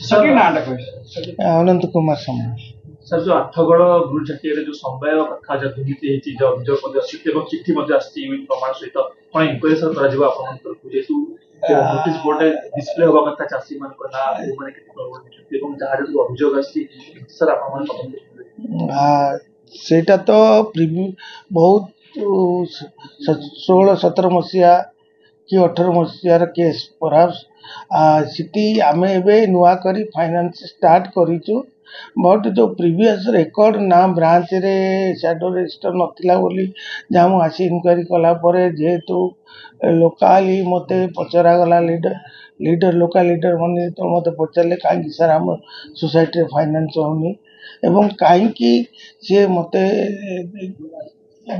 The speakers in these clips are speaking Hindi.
सर नाटा कहि अनंत कुमार सम्मान सर जो आठगड़ गुरुझाटी जो समय कथा जो दुर्नीति जो अभियोग चिठी आसी प्रमाण सहित कौन इनक्वारी सर जेहेतु नोटिस बोर्ड डिस्प्ले हवा कथा चाषी मान ना जहाँ जो अभियोग आसी सर आप सेटा तो बहुत 16-17 मसीहा कि 18 मसीहार केस परहाप्स सिटी आम एवं नुआ करी फाइनेंस स्टार्ट करूँ बट जो प्रीवियस रेकर्ड ना ब्रांच रे शैडो रजिस्टर नथिला बोली जहाँ मुझे आसी इनक्वारी कलापर जेहेतु लोकाली मत पचरागला लीडर लोकाल लीडर मैंने तो मत पचारे कहीं सर आम सोसाइटी फाइनेंस होनी एवं कहीं सी मत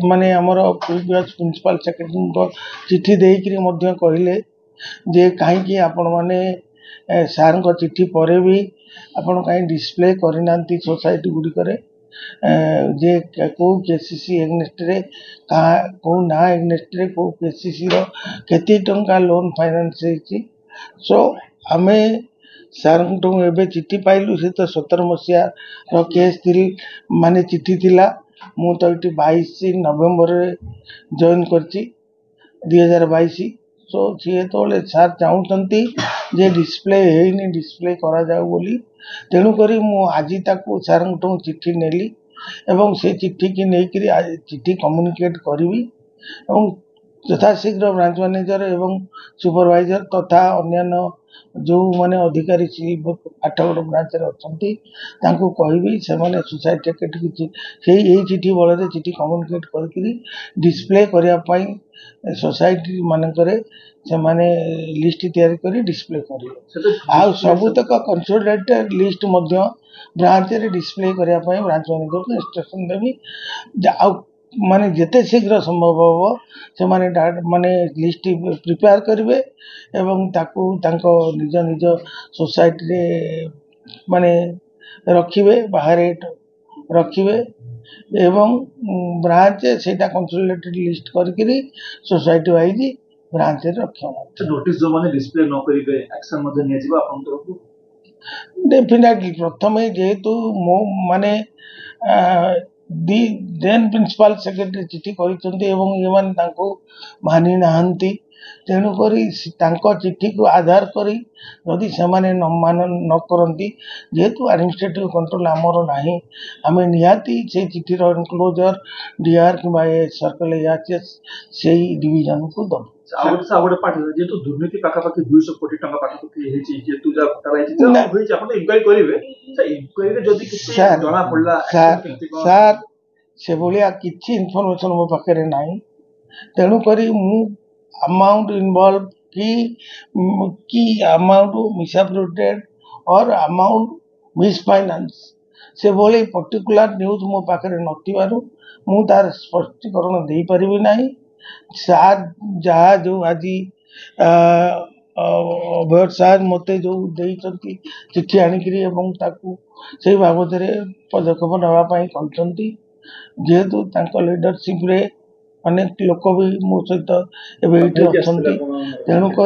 माने आमर प्रीवियस प्रिंसिपल सेक्रेटरी चिठी देकर कहले जे कहीं आपण मैंने सार चिठी पर भी आपण कहीं डिस्प्ले करना सोसाइटी गुड़िक जे कौ केसीसी एग्नेस्ट रे कौ ना एग्नेस्ट रे कौ केसीसी केते टंका लोन फाइनेंस सो आमे सार एवं चिठी पाइलु से तो 17 मसीहा केस थी माने चिठी थिला मु तो ये 22 नवेम्बर जॉइन कर 2022 सो सी तो सार चाहते जे डिस्प्ले है डिस्प्ले करा जाऊ बोली तेणुक आज सार चिठी नेली एवं से चिठी की लेकर चिठी कम्युनिकेट करी यथाशीघ्र ब्रांच मैनेजर एवं सुपरवाइजर तथा अन्य जो माने अधिकारी आठगड़ ब्रांच अच्छा कहबी से सोसाइटी सेक्रेटरी चिठी बल चिठी कम्युनिकेट कर डिस्प्ले करने सोसाइटी मानक से माने लिस्ट तैयारी करी डिस्प्ले करेंगे आ सबुतक कंसोलिडेटेड लिस्ट ब्रांच रे डिस्प्ले करने ब्रांच मैनेजर को इंस्ट्रक्शन देवी माने जिते शीघ्र संभव हम से माने लिस्ट प्रिपेयर करेंगे एवं ताकू निज निज सोसाइटी रे माने रखिए बाहर रखिए एवं ब्रांच से कंसोलिडेटेड लिस्ट करके सोसाइटी वाइज ब्रांच रे रखा नोटिस जो माने डिस्प्ले न करिवे एक्शन मध्ये निया जिबा आपन तरफ डेफिनेटली प्रथम जेहेतु मो माने दी देन प्रिंसिपल सेक्रेटरी चिठी करिसंती एवं ये माने तांको मानि नाहंती तेणु करी तांको चिठी को आधार करी यदि से माने न करंती जेहेतु एडमिनिस्ट्रेटिव कंट्रोल आमर नाही आमे निहाती से चिठी रो एनक्लोजर डीआर किबा सर्कल एचएस सेही डिवीजन को दो आउट पार्ट जेतु दुर्नीति पाखापाखि 200 कोटी टंका पाखापाखि हेची जेतु जा घटाला होई आपण इंक्वायरी करिवे से इंक्वायरी रे जदी किछि जणा पडला सर से भलिया किछि इन्फॉर्मेशन मो पाखरे नाही तेणु करी मु अमाउंट इन्वॉल्व की अमाउंट मिसअप्रोप्रिएटेड और अमाउंट मिस फाइनेंस से भली पर्टिकुलर न्यूज मो पाखरे नथिबारु मु तार स्पष्टीकरण देई परिबि नाही सार जहाँ जो आज अभय सार मत जो देती चिठी आणिक से बाबद पदक्षेप नापी कहते जेहेतु लीडरशिप रे अनेक लोक भी मो सहित अच्छा तेणुक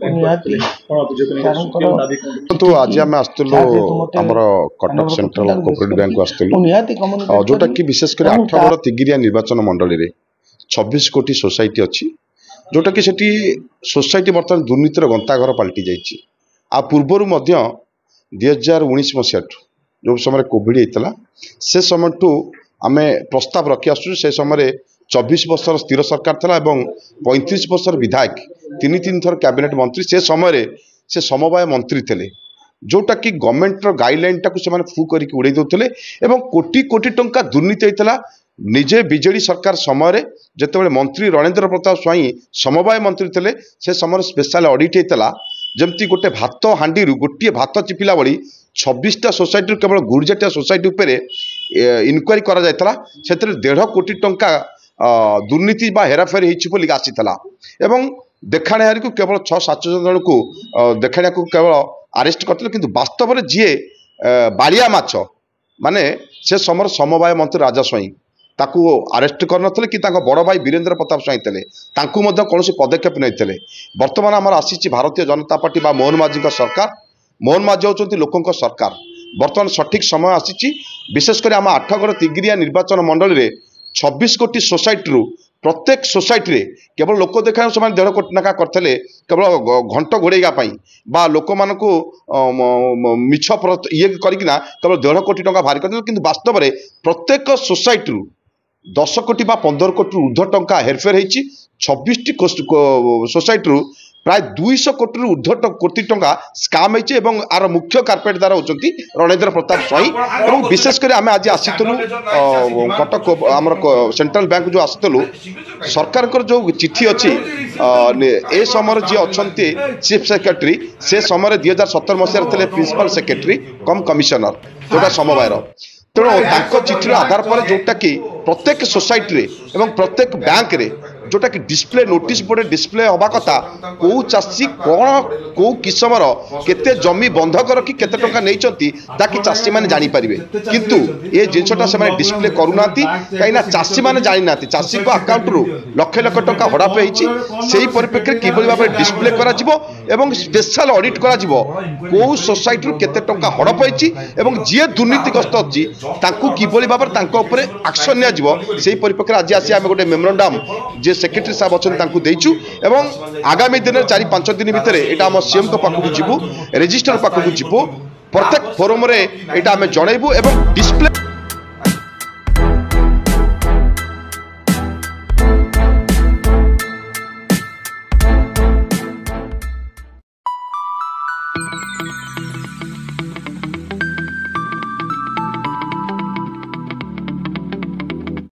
निहाती तो आज आम कटक सेंट्रल कोऑपरेटिव बैंक आसलु जोटा कि विशेषकर आठगड़ तिगिरिया निर्वाचन मंडल में 26 कोटी सोसाइटी अच्छी जोटा कि सेठी सोसाइटी बर्तमान दुर्नीतिर गंताघर पलटि जाइए आ पूर्वर 2019 मसीहा जो समय कोविड होता से समय ठू आम प्रस्ताव रखी आसु से समय 24 वर्षर स्थिर सरकार था 35 वर्षर विधायक 3 थर कैबिनेट मंत्री से समय से समवाय मंत्री थे जोटा कि गवर्नमेंट गाइडलाइन टाक फू करके उड़े दौले कोटी कोटी टंका दुर्नीति होता निजे बीजेडी सरकार समय जिते मंत्री रणेंद्र प्रताप स्वाई समवाय मंत्री थे से समय स्पेशल ऑडिट होता जमती गोटे भात हांडी गोटे भात चिपिला बड़ी 26टा सोसाइटी केवल गुरुजाटिया सोसाइटी उपर इनक्वारी करा जायतला सेतरे 1.5 कोटी टंका दुर्नीति बा हेराफेरी होइछि बोली आसीतला एवं देखाणियारी को केवल 6-7 जन को देखाणिया को केवल अरेस्ट करते किंतु वास्तव में जी बाड़िया माछ माने से समय समवाय मंत्री राजा स्वाई ताकू अरेस्ट करनथले कि ताको बड़ भाई वीरेंद्र प्रताप स्वाई थे कौन पदक्षेप नहीं बर्तमान आमर आसी भारतीय जनता पार्टी बा मोहन माझी सरकार ମୋହन ମାଝୀ होउछंती लोकंक सरकार बर्तमान सठिक समय आसीची विशेषकर आम आठगड़ तिगिरिया निर्वाचन मंडल रे 26 कोटी सोसाइटी रु प्रत्येक सोसाइटी रे केवल लोक देखा से 1.5 कोटी नाका करते केवल घंट घोड़ेगा बा लोक मान मिछ ये करना केवल 1.5 कोटी टंका बाहर करते कि वास्तव में प्रत्येक सोसाइटी रु 10 कोटी बा 15 कोटी ऊर्ध्व टंका हेरफेर होती 26 सोसाइटी रु प्राय 200 कोटी ऊर्ध्व कोटी टंका स्काम होती आर मुख्य कार्पेटदार होती रणेंद्र प्रताप स्वाई और विशेषकर आम आज आसलु कटक आम सेंट्रल बैंक जो आसलु सरकार जो चिठी अच्छी ए समय जी अच्छा चीफ सेक्रेटरी से समय 2017 मसीह थे प्रिंसिपल सेक्रेटरी कम कमिशनर जोटा समवायर तेणु चिठिर आधार पर जोटा कि प्रत्येक सोसाइटी रे एवं प्रत्येक बैंक रे जोटा कि डिस्प्ले नोटिस बोर्ड डिस्प्ले हवा कथा कौ चाषी कौन कौ किसमर केते जमी बंधक रखी केते टंका नैचंती ताकि चाषी माने जानि परिबे किंतु ए जिनसटा से माने डिस्प्ले करूनाती काइना चाषी माने जानि नाती चाषी को अकाउंट रु लाख लाख टंका हड़प होईची सेही परिप्रेक्षी किबोली भाबे डिस्प्ले करा जिवो एवं स्पेशल ऑडिट करा जिवो कौ सोसाइटी रु केते टंका हड़प होईची एवं जे दुर्नीतिग्रस्त अछि तांकू किबोली भाबे तांको ऊपर एक्शन निया जिवो सेही परिप्रेक्षी आज आसी आमे गोटे मेमोरेंडम जे सेक्रेटरी साहब अच्छा देचु एवं आगामी दिन 4-5 दिन भितर यहाँ आम सीएम पाखक जीवु रजिस्टर पाखक जीवु प्रत्येक फोरम रे यहाँ आम जनइबू एवं डिस्प्ले